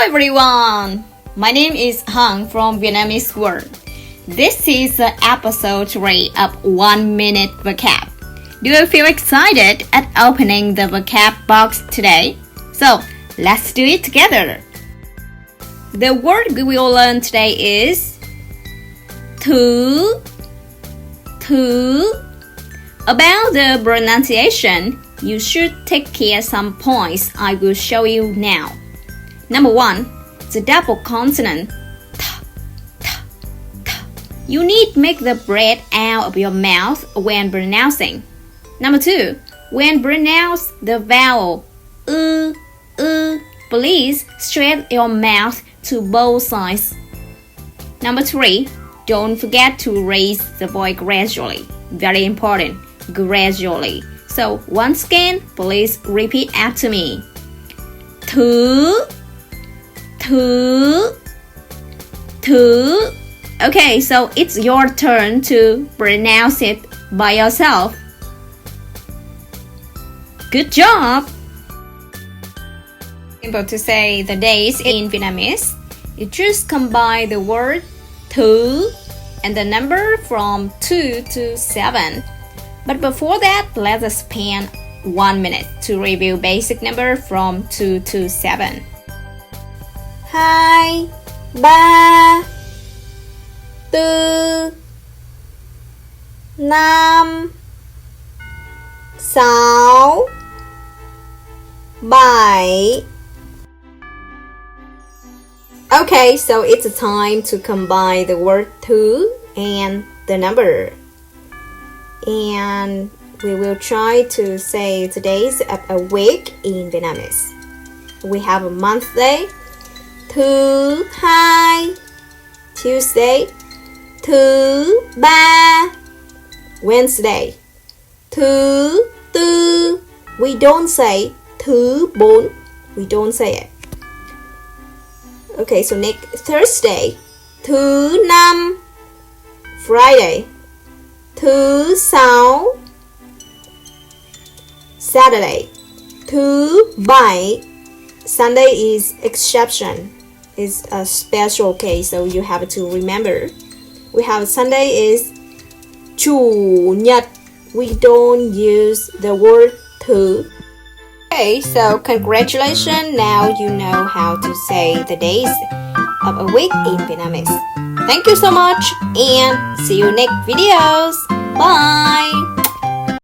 everyone! My name is Hằng from Vietnamese World. This is episode 3 of 1 Minute Vocab. Do you feel excited at opening the vocab box today? So, let's do it together. The word we will learn today is to. About the pronunciation, you should take care some points I will show you now. Number 1, the double consonant t. You need to make the breath out of your mouth when pronouncing. Number 2, when pronounce the vowel please stretch your mouth to both sides. Number 3, don't forget to raise the voice gradually. Very important, gradually. So once again, please repeat after me. To. Okay, so it's your turn to pronounce it by yourself. Good job! Simple to say the days in Vietnamese. You just combine the word to and the number from 2 to 7. But before that, let us spend 1 minute to review basic number from 2 to 7. 2, 3, 4, 5, 6, 7. Okay, so it's time to combine the word to and the number. And we will try to say the days of a week in Vietnamese. We have a Monday, thứ hai, Tuesday, thứ ba, Wednesday, thứ tư. We don't say thứ bốn. We don't say it. Okay, so next Thursday, thứ năm, Friday, thứ sáu, Saturday, thứ bảy. Sunday is exception. It's a special case, so you have to remember. We have Sunday is chủ nhật. We don't use the word thứ. Okay, so congratulations. Now you know how to say the days of a week in Vietnamese. Thank you so much and see you next videos. Bye!